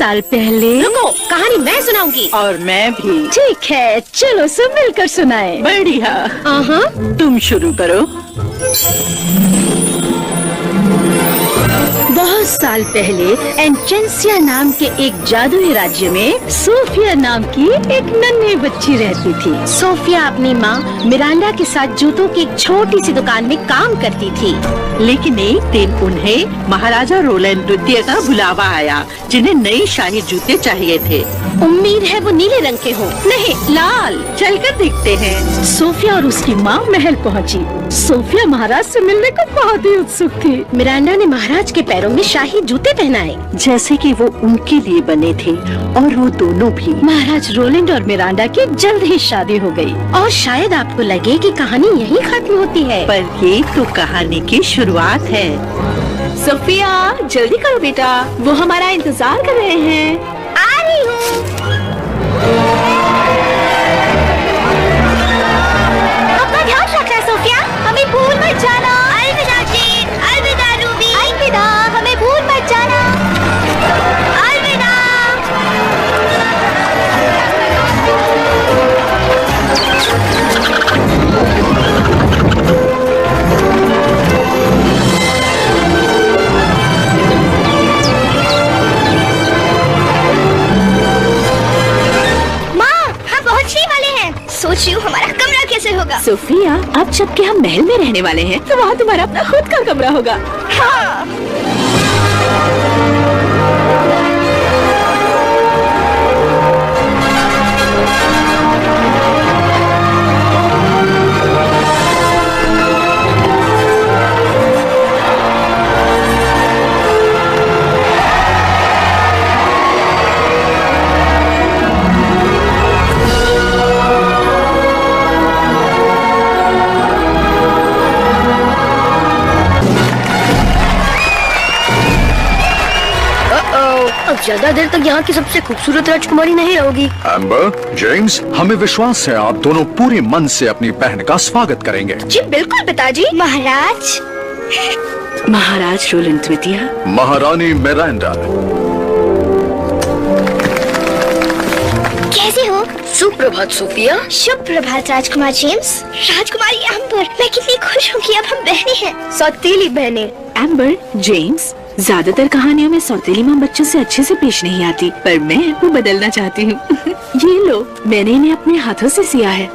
साल पहले। रुको, कहानी मैं सुनाऊंगी। और मैं भी। ठीक है, चलो सब मिलकर सुनाएं। बढ़िया। तुम शुरू करो। बहुत साल पहले एंचेंसिया नाम के एक जादुई राज्य में सोफिया नाम की एक नन्ही बच्ची रहती थी। सोफिया अपनी माँ मिरांडा के साथ जूतों की एक छोटी सी दुकान में काम करती थी। लेकिन एक दिन उन्हें महाराजा रोलैंड द्वितीय का बुलावा आया, जिन्हें नए शाही जूते चाहिए थे। उम्मीद है वो नीले रंग के हो। नहीं, लाल। चलकर देखते हैं। सोफिया और उसकी माँ महल पहुँची। सोफिया महाराज से मिलने को बहुत ही उत्सुक थी। मिरांडा ने महाराज के पैरों में शाही जूते पहनाए, जैसे कि वो उनके लिए बने थे, और वो दोनों भी। महाराज रोलैंड और मिरांडा की जल्द ही शादी हो गई। और शायद आपको लगे कि कहानी यहीं खत्म होती है, पर ये तो कहानी की शुरुआत है। सोफिया, जल्दी करो बेटा, वो हमारा इंतजार कर रहे हैं। आ रही हूँ। अपना ध्यान रखना सोफिया, हमें भूल मत जाना। अलविदा जेन, अलविदा रूबी, अलविदा, हमें भूल मत जाना। अलविदा। सोच रही हूँ हमारा कमरा कैसे होगा। सोफिया, अब जबकि हम महल में रहने वाले हैं, तो वहाँ तुम्हारा अपना खुद का कमरा होगा। हाँ। अब ज्यादा देर तक यहाँ की सबसे खूबसूरत राजकुमारी नहीं रहोगी। एम्बर, जेम्स, हमें विश्वास है आप दोनों पूरे मन से अपनी बहन का स्वागत करेंगे। जी बिल्कुल पिताजी। महाराज। महाराज रोलैंड द्वितीय, महारानी मिरांडा। कैसे हो? सुप्रभात सोफिया। शुभ प्रभात राजकुमार जेम्स। राजकुमारी एम्बर, मैं कितनी खुश हूँ कि अब हम बहनें हैं, सौतेली बहनें। एम्बर, जेम्स, ज्यादातर कहानियों में सौतेली माँ बच्चों से अच्छे से पेश नहीं आती, पर मैं वो बदलना चाहती हूँ। ये लो, मैंने इन्हें अपने हाथों से सिया है।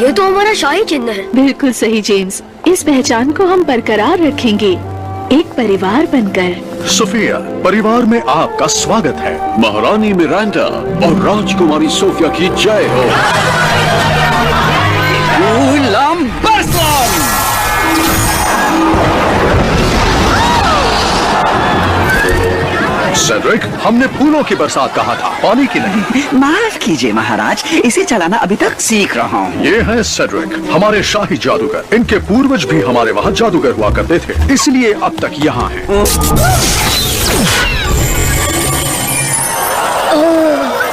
ये तो हमारा शाही चिन्ह है। बिल्कुल सही जेम्स, इस पहचान को हम बरकरार रखेंगे, एक परिवार बनकर। सोफिया, परिवार में आपका स्वागत है। महारानी मिरांडा और राजकुमारी सोफिया की जय हो। सेड्रिक, हमने फूलों की बरसात कहा था, पानी की नहीं। माफ कीजिए महाराज, इसे चलाना अभी तक सीख रहा हूँ। ये है सेड्रिक, हमारे शाही जादूगर। इनके पूर्वज भी हमारे वहाँ जादूगर हुआ करते थे, इसलिए अब तक यहाँ हैं।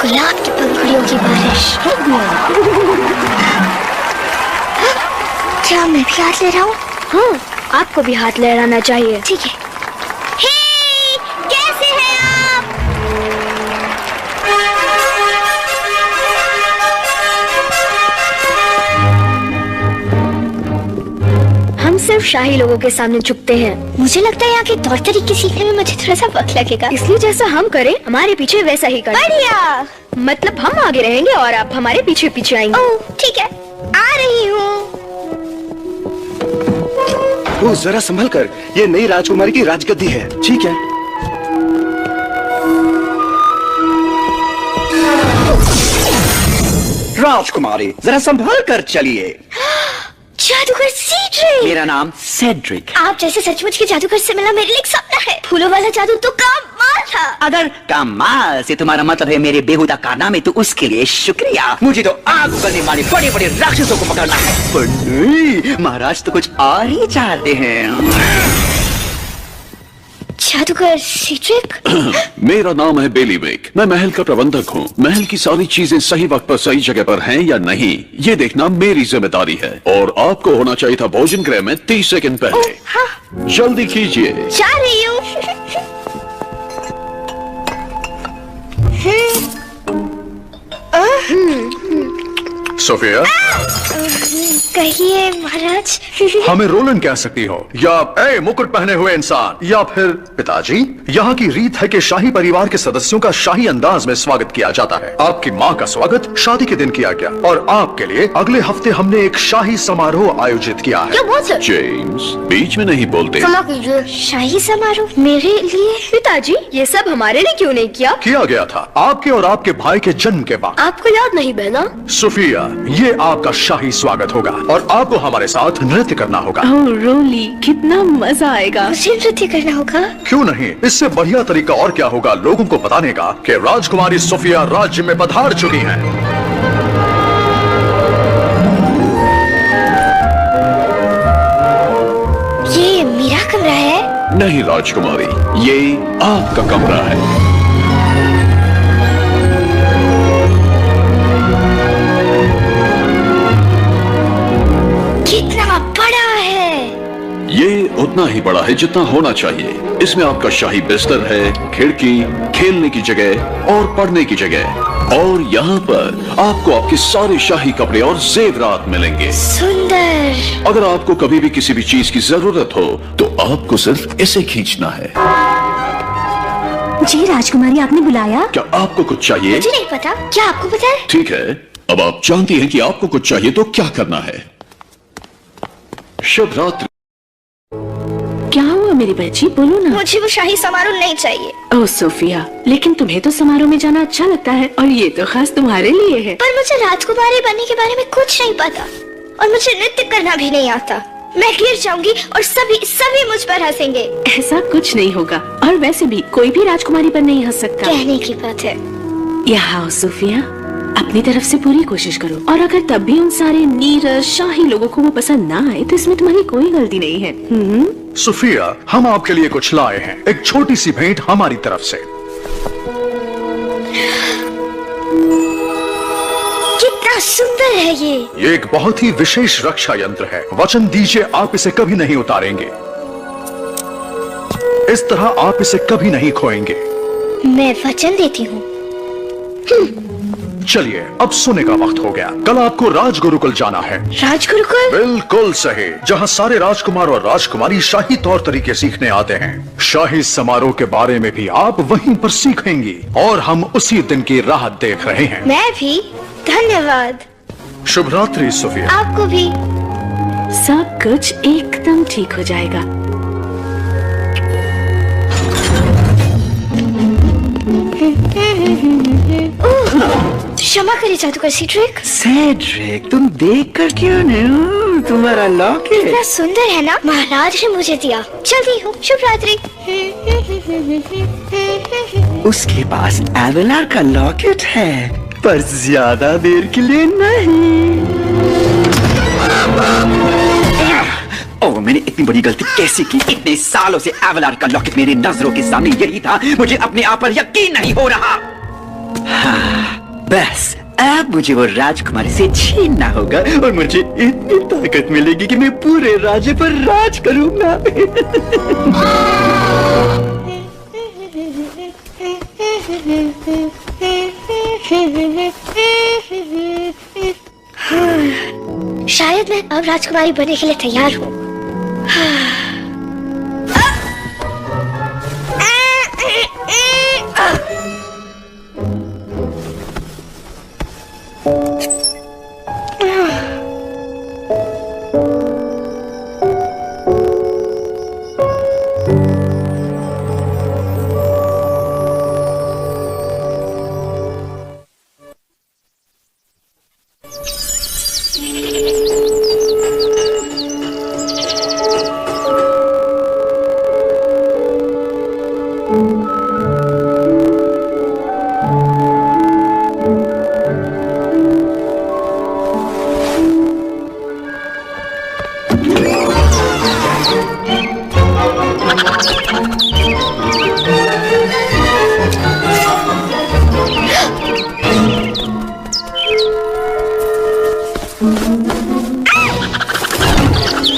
गुलाब की पंखुड़ियों की बारिश। क्या मैं भी हाथ ले रहा हूँ? हाँ, आपको भी हाथ लहराना चाहिए। ठीक है। कैसे हैं आप? हम सिर्फ शाही लोगों के सामने झुकते हैं। मुझे लगता है यहाँ के तौर तरीके सीखने में मुझे थोड़ा सा वक्त लगेगा, इसलिए जैसा हम करें हमारे पीछे वैसा ही करें। बढ़िया। मतलब हम आगे रहेंगे और आप हमारे पीछे पीछे आएंगे। ओह, ठीक है, आ रही हूँ। वो जरा संभल कर, ये नई राजकुमारी की राजगद्दी है। ठीक है। राजकुमारी, जरा संभल कर चलिए। जादूगर सेड्रिक। मेरा नाम सेड्रिक। आप जैसे सचमुच के जादूगर से मिलना मेरे लिए एक सपना है। फूलों वाला जादू तो कमाल था। अगर कमाल से तुम्हारा मतलब है मेरे बेहुदा कारनामे, तो उसके लिए शुक्रिया। मुझे तो आग उगलने वाले बड़े बड़े राक्षसों को पकड़ना है। पर नहीं, महाराज तो कुछ और ही चाहते हैं। जादूगर सेड्रिक। मेरा नाम है बेलीवेक। मैं महल का प्रबंधक हूँ। महल की सारी चीजें सही वक्त पर सही जगह पर हैं या नहीं, ये देखना मेरी जिम्मेदारी है। और आपको होना चाहिए था भोजन गृह में 30 सेकंड पहले। हाँ। जल्दी कीजिए। जा रही हूँ। सोफिया, कहिए महाराज। हमें रोलन कह सकती हो, या ए मुकुट पहने हुए इंसान, या फिर पिताजी। यहाँ की रीत है कि शाही परिवार के सदस्यों का शाही अंदाज में स्वागत किया जाता है। आपकी माँ का स्वागत शादी के दिन किया गया और आपके लिए अगले हफ्ते हमने एक शाही समारोह आयोजित किया है। क्या बात है? जेम्स, बीच में नहीं बोलते। क्षमा कीजिए। शाही समारोह मेरे लिए? पिताजी, ये सब हमारे लिए क्यों नहीं किया? किया गया था आपके और आपके भाई के जन्म के बाद। आपको याद नहीं बहना? सोफिया, ये आपका शाही स्वागत होगा और आपको हमारे साथ नृत्य करना होगा। ओह रोली, कितना मजा आएगा। मुझे नृत्य करना होगा? क्यों नहीं, इससे बढ़िया तरीका और क्या होगा लोगों को बताने का कि राजकुमारी सोफिया राज्य में पधार चुकी हैं। ये मेरा कमरा है? नहीं राजकुमारी, ये आपका कमरा है। कितना बड़ा है? ये उतना ही बड़ा है जितना होना चाहिए। इसमें आपका शाही बिस्तर है, खिड़की, खेलने की जगह और पढ़ने की जगह। और यहाँ पर आपको आपके सारे शाही कपड़े और जेवरात मिलेंगे। सुंदर। अगर आपको कभी भी किसी भी चीज की जरूरत हो तो आपको सिर्फ इसे खींचना है। जी राजकुमारी, आपने बुलाया? क्या आपको कुछ चाहिए? मुझे नहीं पता, क्या आपको पता है? ठीक है, अब आप जानती हैं कि आपको कुछ चाहिए तो क्या करना है। शुभ रात्रि। क्या हुआ मेरी बच्ची, बोलो ना। मुझे वो शाही समारोह नहीं चाहिए। ओह सोफिया, लेकिन तुम्हें तो समारोह में जाना अच्छा लगता है और ये तो खास तुम्हारे लिए है। पर मुझे राजकुमारी बनने के बारे में कुछ नहीं पता और मुझे नृत्य करना भी नहीं आता। मैं गिर जाऊंगी और सभी मुझ पर हंसेंगे। ऐसा कुछ नहीं होगा और वैसे भी कोई भी राजकुमारी पर नहीं हंस सकता। कहने की बात है। यहाँ आओ सोफिया, अपनी तरफ से पूरी कोशिश करो और अगर तब भी उन सारे नीरस शाही लोगों को वो पसंद ना आए तो इसमें तुम्हारी कोई गलती नहीं है। सोफिया, हम आपके लिए कुछ लाए हैं, एक छोटी सी भेंट हमारी तरफ से। कितना सुंदर है ये एक बहुत ही विशेष रक्षा यंत्र है। वचन दीजिए आप इसे कभी नहीं उतारेंगे। इस तरह आप इसे कभी नहीं खोएंगे। मैं वचन देती हूँ। चलिए, अब सोने का वक्त हो गया। कल आपको राजगुरुकुल जाना है। राजगुरुकुल? बिल्कुल सही, जहाँ सारे राजकुमार और राजकुमारी शाही तौर तरीके सीखने आते हैं। शाही समारोह के बारे में भी आप वहीं पर सीखेंगी और हम उसी दिन की राह देख रहे हैं। मैं भी। धन्यवाद। शुभ रात्रि सोफिया। आपको भी। सब कुछ एकदम ठीक हो जाएगा। क्षमा करिए जादूगर सीड्रिक। सेड्रिक, तुम देख कर क्यों नहीं? तुम्हारा लॉकेट कितना सुंदर है ना? महाराज ने मुझे दिया। चलती हूँ, शुभ रात्रि। उसके पास एवेलार का लॉकेट है, पर ज्यादा देर के लिए नहीं। ओह, मैंने इतनी बड़ी गलती कैसे की? इतने सालों से एवेलार का लॉकेट मेरी नजरों के सामने यही था। मुझे अपने आप पर यकीन नहीं हो रहा। बस अब मुझे वो राजकुमारी से छीनना होगा और मुझे इतनी ताकत मिलेगी कि मैं पूरे राज्य पर राज करूंगा। शायद मैं अब राजकुमारी बनने के लिए तैयार हूँ।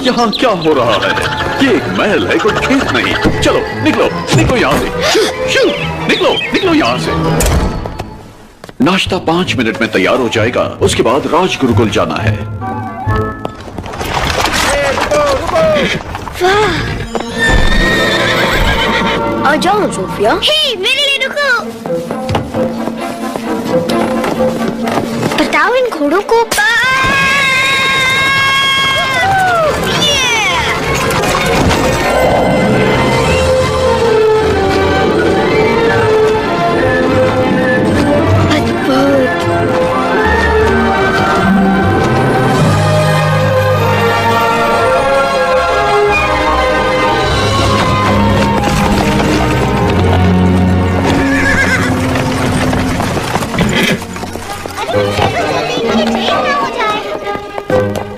यहाँ क्या हो रहा है? ये एक महल है, कोई खेत नहीं। चलो निकलो, निकलो यहाँ से। शू, शू, निकलो, निकलो यहाँ से। नाश्ता 5 मिनट में तैयार हो जाएगा। उसके बाद राज गुरुकुल जाना है। आ जाओ सोफिया। हे, मेरे लिए रुको। बताओ इन घोड़ों को।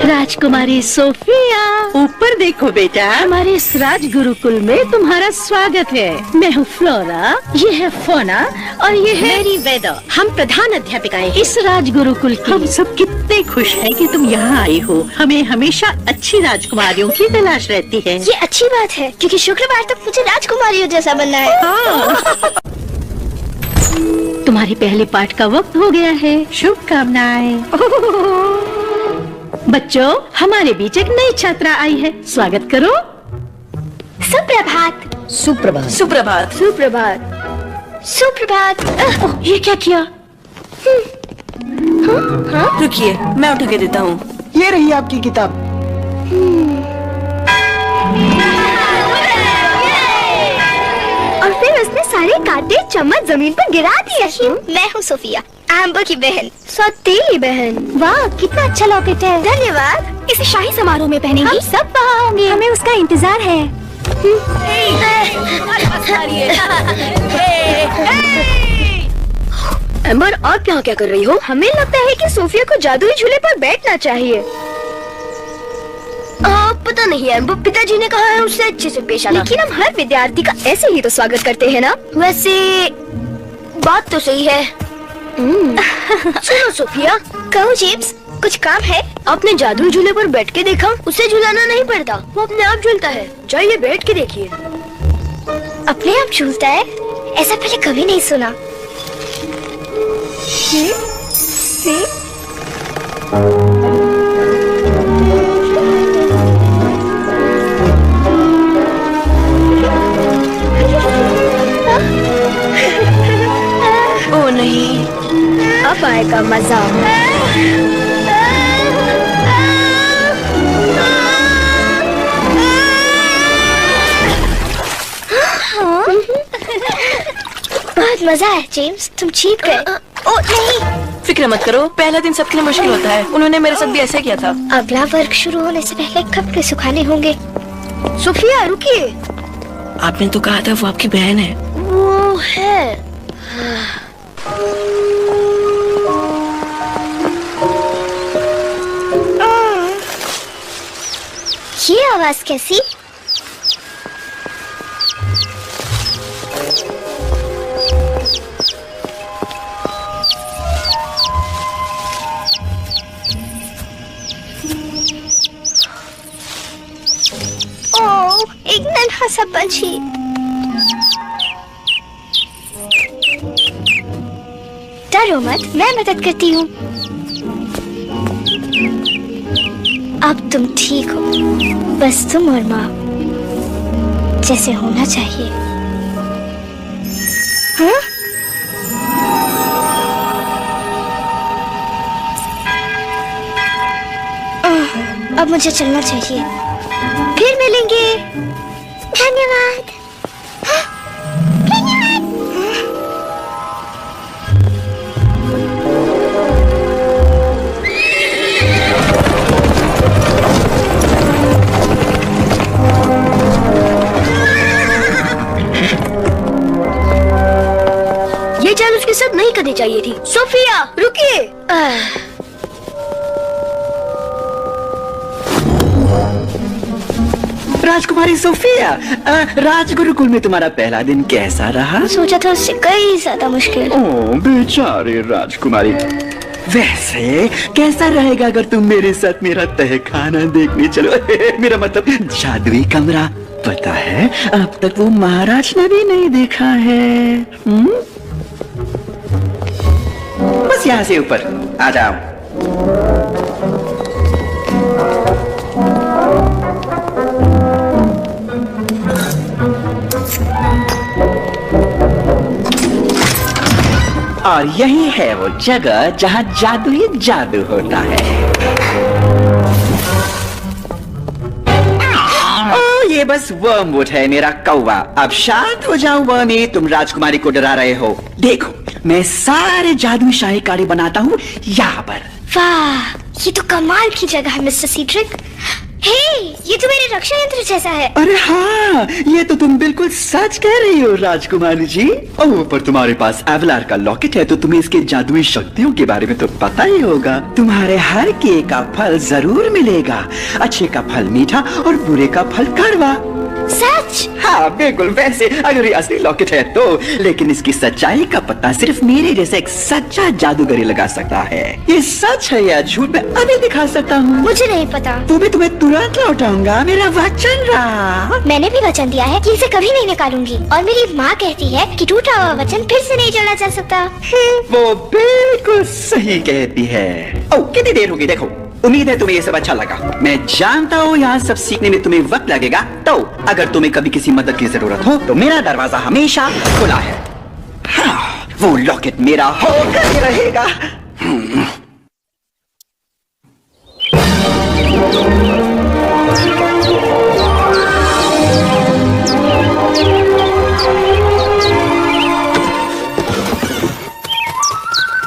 राजकुमारी सोफिया, ऊपर देखो बेटा। हमारे इस राज गुरुकुल में तुम्हारा स्वागत है। मैं हूँ फ्लोरा, ये है फोना और ये है मेरी वेदा। हम प्रधान अध्यापिकाएं हैं इस राज गुरुकुल की। हम सब कितने खुश हैं कि तुम यहाँ आई हो। हमें हमेशा अच्छी राजकुमारियों की तलाश रहती है। ये अच्छी बात है क्योंकि शुक्रवार तक मुझे राजकुमारियों जैसा बनना है। हाँ। तुम्हारी पहली पाठ का वक्त हो गया है। शुभकामनाएं। बच्चों, हमारे बीच एक नई छात्रा आई है। स्वागत करो। सुप्रभात। सुप्रभात। सुप्रभात। सुप्रभात। सुप्रभात। ये क्या किया? रुकिए, मैं उठा के देता हूँ। ये रही आपकी किताब। और फिर उसने सारे कांटे चम्मच जमीन पर गिरा दिया। मैं हूँ सोफिया, एम्बर की बहन, सौतेली बहन। वाह, कितना अच्छा लॉकेट है। धन्यवाद। इसे शाही समारोह में पहनेंगे। हम सब वहाँ होंगे। हमें उसका इंतजार है। एम्बर, आप यहाँ क्या कर रही हो? हमें लगता है कि सोफिया को जादुई झूले पर बैठना चाहिए। पता नहीं एम्बर, पिताजी ने कहा है उससे अच्छे से पेश आना। लेकिन हम हर विद्यार्थी का ऐसे ही तो स्वागत करते हैं ना। वैसे बात तो सही है। सुनो सोफिया। कहो जेम्स, कुछ काम है? आपने जादुई झूले पर बैठ के देखा? उसे झूलाना नहीं पड़ता, वो अपने आप झूलता है। जाइए बैठ के देखिए। अपने आप झूलता है? ऐसा पहले कभी नहीं सुना। ओ नहीं, अब आएगा मजा। बहुत मजा है जेम्स, तुम जीत गए। ओ नहीं, फिक्र मत करो, पहला दिन सबके लिए मुश्किल होता है। उन्होंने मेरे साथ भी ऐसे किया था। अगला वर्ग शुरू होने से पहले कपड़े सुखाने होंगे। सोफिया रुकिए। आपने तो कहा था वो आपकी बहन है। वो है। ये आवाज कैसी? ओह, एक नन्हा सा पंछी। डरो मत, मैं मदद करती हूँ। अब तुम ठीक हो, बस तुम और माँ जैसे होना चाहिए। हाँ? अब मुझे चलना चाहिए। फिर मिलेंगे। धन्यवाद। ये चाल उसके साथ नहीं करनी चाहिए थी। सोफिया रुकिए। राजकुमारी सोफिया, राजगुरुकुल में तुम्हारा पहला दिन कैसा रहा? सोचा था उससे कई ज्यादा मुश्किल। ओह बेचारे राजकुमारी। वैसे कैसा रहेगा अगर तुम मेरे साथ मेरा तहखाना देखने चलो? मेरा मतलब जादुई कमरा। पता है अब तक वो महाराज ने भी नहीं देखा है। बस यहाँ से ऊपर आ जाओ। और यही है वो जगह जहाँ जादू ही जादू होता है। ये बस वर्मवुड है मेरा कौवा। अब शांत हो जाओ वर्मी, तुम राजकुमारी को डरा रहे हो। देखो मैं सारे जादुई शाही काढ़े बनाता हूँ यहाँ पर। वाह, ये तो कमाल की जगह है मिस्टर सीड्रिक। हे, ये तो मेरे रक्षा यंत्र जैसा है। अरे हाँ, ये तो तुम बिल्कुल सच कह रही हो राजकुमारी जी। ओह, पर तुम्हारे पास एवलार का लॉकेट है तो तुम्हें इसके जादुई शक्तियों के बारे में तो पता ही होगा। तुम्हारे हर किए का फल जरूर मिलेगा। अच्छे का फल मीठा और बुरे का फल कड़वा। सच? हाँ बिल्कुल वैसे अगर ये असली लॉकेट है तो, लेकिन इसकी सच्चाई का पता सिर्फ मेरे जैसा एक सच्चा जादूगर ही लगा सकता है। ये सच है या झूठ मैं अभी दिखा सकता हूँ। मुझे नहीं पता। तो मैं तुम्हें तुरंत लौटाऊंगा, मेरा वचन रहा। मैंने भी वचन दिया है कि इसे कभी नहीं निकालूंगी, और मेरी माँ कहती है कि टूटा हुआ वचन फिर से नहीं जोड़ा जा सकता। वो बिल्कुल सही कहती है। ओह, कितनी देर होगी देखो। उम्मीद है तुम्हें ये सब अच्छा लगा। मैं जानता हूँ यहाँ सब सीखने में तुम्हें वक्त लगेगा, तो अगर तुम्हें कभी किसी मदद की जरूरत हो तो मेरा दरवाजा हमेशा खुला है। हाँ, वो लॉकेट मेरा होकर ही रहेगा।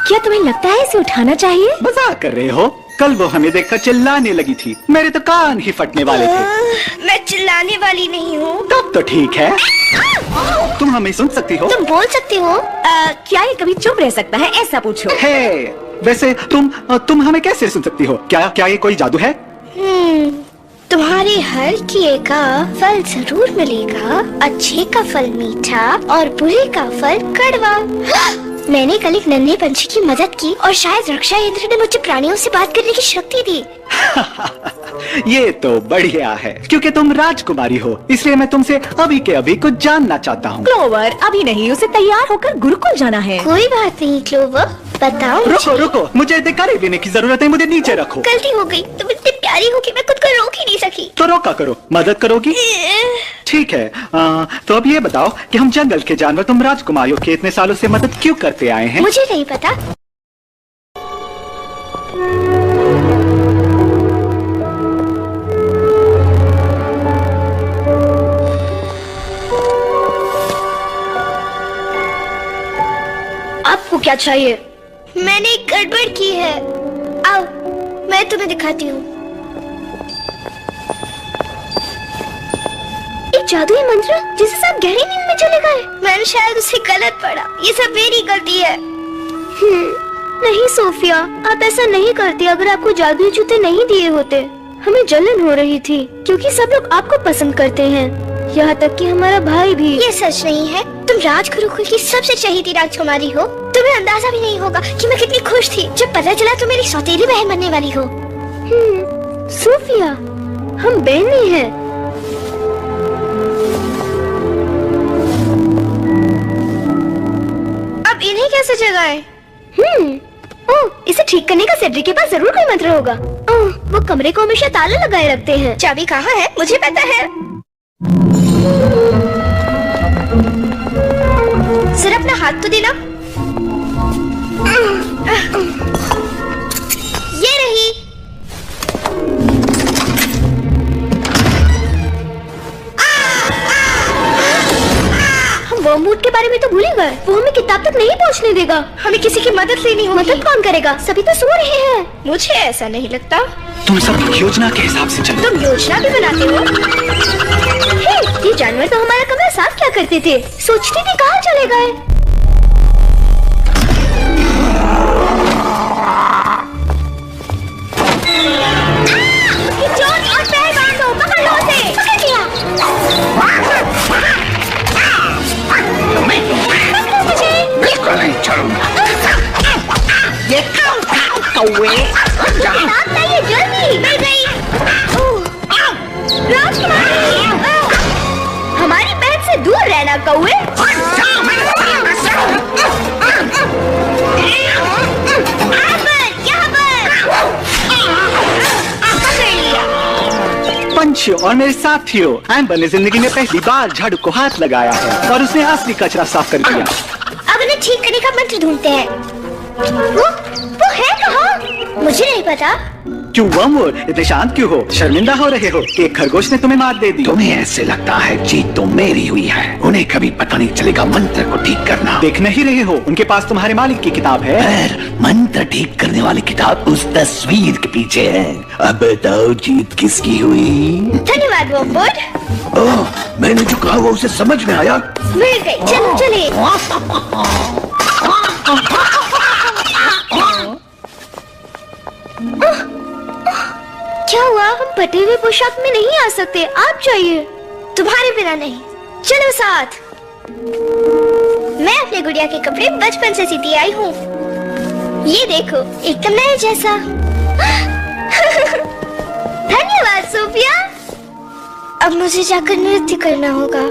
क्या तुम्हें लगता है इसे उठाना चाहिए? मजाक कर रहे हो? कल वो हमें देखकर चिल्लाने लगी थी, मेरे तो कान ही फटने वाले थे। मैं चिल्लाने वाली नहीं हूँ। तब तो ठीक है, तुम हमें सुन सकती हो। तुम बोल सकती हो। क्या ये कभी चुप रह सकता है, ऐसा पूछो। हे, वैसे तुम हमें कैसे सुन सकती हो? क्या ये कोई जादू है? तुम्हारे हर किए का फल जरूर मिलेगा। अच्छे का फल मीठा और बुरे का फल कड़वा। मैंने कल एक नन्हे पंछी की मदद की और शायद रक्षा यंत्र ने मुझे प्राणियों से बात करने की शक्ति दी। ये तो बढ़िया है, क्योंकि तुम राजकुमारी हो, इसलिए मैं तुमसे अभी के अभी कुछ जानना चाहता हूँ। क्लोवर, अभी नहीं, उसे तैयार होकर गुरुकुल जाना है। कोई बात नहीं क्लोवर, बताओ। रुको, मुझे दिखाई देने की जरूरत है, मुझे नीचे रखो। गलती हो गई, तुम इतनी प्यारी हो कि मैं खुद को रोक ही नहीं सकी। तो रोका करो, मदद करोगी? ठीक है, तो अब ये बताओ कि हम जंगल के जानवर तुम राजकुमारियों के इतने सालों से मदद क्यों करते आए हैं? मुझे नहीं पता। आपको क्या चाहिए? मैंने एक गड़बड़ की है। आओ, मैं तुम्हें दिखाती हूँ। एक जादुई मंत्र जिससे सब गहरी नींद में चले गए। मैंने शायद उसे गलत पढ़ा। ये सब मेरी गलती है। नहीं सोफिया, आप ऐसा नहीं करती अगर आपको जादुई जूते नहीं दिए होते। हमें जलन हो रही थी क्योंकि सब लोग आपको पसंद करते हैं, यहाँ तक कि हमारा भाई भी। ये सच नहीं है। तुम राजगुरुकुल की सबसे चहेती राजकुमारी हो। तुम्हें अंदाजा भी नहीं होगा कि मैं कितनी खुश थी जब पता चला तुम मेरी सौतेली बहन बनने वाली हो। सोफिया, हम बहनें हैं। अब इन्हें कैसे जगाएं? ओह, इसे ठीक करने का सेड्रिक के पास जरूर कोई मंत्र होगा। ओह, वो कमरे को हमेशा ताला लगाए रखते हैं। चाबी कहाँ है? मुझे पता है। सिर्फ अपना हाथ तो देना। ये रही। हम वर्मवुड के बारे में तो भूल ही गए। वो हमें किताब तक नहीं पहुंचने देगा। हमें किसी की मदद लेनी होगी। मदद कौन करेगा? सभी तो सो रहे हैं। मुझे ऐसा नहीं लगता। तुम सब योजना के हिसाब से चलो। तुम योजना भी बनाते हो? हे, ये जानवर तो हमारा कमरा साफ क्या करते थे? सोचते थे कहाँ चले गए। चोट और पैर बांधो, पकड़ लो उसे। पकड़ लिया। पकड़ो मुझे। बिल्कुल नहीं छोड़ूंगा। ये कौवे। किताब चाहिए जल्दी। मिल गई। राजकुमारी, हमारी बहन से दूर रहना कौवे। बच्चों और मेरे साथियों, एम्बर ने जिंदगी में पहली बार झाड़ू को हाथ लगाया है और उसने असली कचरा साफ कर दिया। अब उन्हें ठीक करने का मंत्र ढूंढते हैं। वो है कहाँ? मुझे नहीं पता। क्यों वर्मवुड, इतने शांत क्यों हो? शर्मिंदा हो रहे हो कि एक खरगोश ने तुम्हें मात दे दी? तुम्हें ऐसे लगता है जीत तो मेरी हुई है। उन्हें कभी पता नहीं चलेगा मंत्र को ठीक करना। देख नहीं रहे हो, उनके पास तुम्हारे मालिक की किताब है। पर मंत्र ठीक करने वाली किताब उस तस्वीर के पीछे है। अब बताओ जीत किसकी हुई? धन्यवाद वर्मवुड। ओह, मैंने जो कहा वो उसे समझ में आया। मिल गई, चलो चले। क्या हुआ? हम फटे हुए पोशाक में नहीं आ सकते। आप जाइए। तुम्हारे बिना नहीं। चलो साथ। मैं अपने गुड़िया के कपड़े बचपन से सीती आई हूँ। ये देखो, एकदम नए जैसा। धन्यवाद सोफिया। अब मुझे जाकर नृत्य करना होगा।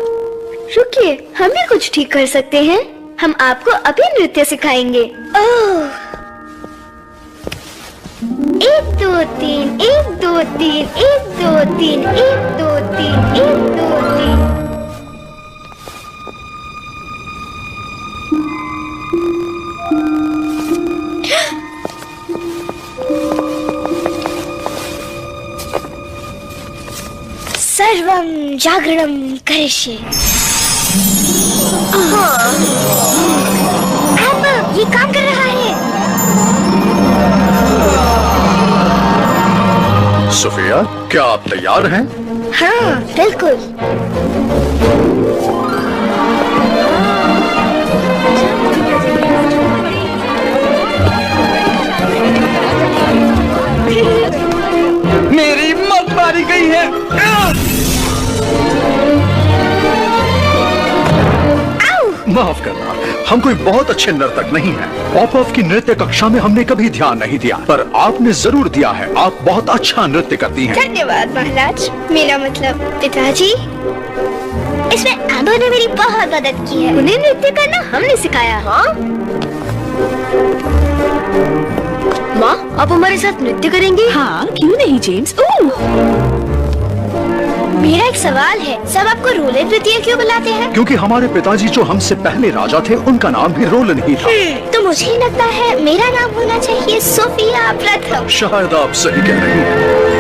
रुकिए, हम भी कुछ ठीक कर सकते हैं। हम आपको अभी नृत्य सिखाएंगे। ओह, 1 2 3 1 2 3 1 2 3 1 2 3 1 2 3। सर्वं जागरणं करिष्ये। अब ये काम कर रहा है। सोफिया, क्या आप तैयार हैं? हाँ, बिल्कुल। मेरी मौत मारी गई है। माफ करना, हम कोई बहुत अच्छे नर्तक नहीं हैं। पॉपऑफ की नृत्य कक्षा में हमने कभी ध्यान नहीं दिया, पर आपने जरूर दिया है। आप बहुत अच्छा नृत्य करती हैं। धन्यवाद महाराज। मेरा मतलब पिताजी। इसमें एम्बर ने मेरी बहुत मदद की है। उन्हें नृत्य करना हमने सिखाया। हाँ? माँ, आप हमारे साथ नृत्य करेंगी? हाँ, क्यों नहीं जेम्स। मेरा एक सवाल है, सब आपको रोलन नृत्य क्यों बुलाते हैं? क्योंकि हमारे पिताजी जो हमसे पहले राजा थे, उनका नाम भी रोलन ही था। तो मुझे लगता है मेरा नाम होना चाहिए सोफिया प्रथम। शायद आप सही कह रही हैं।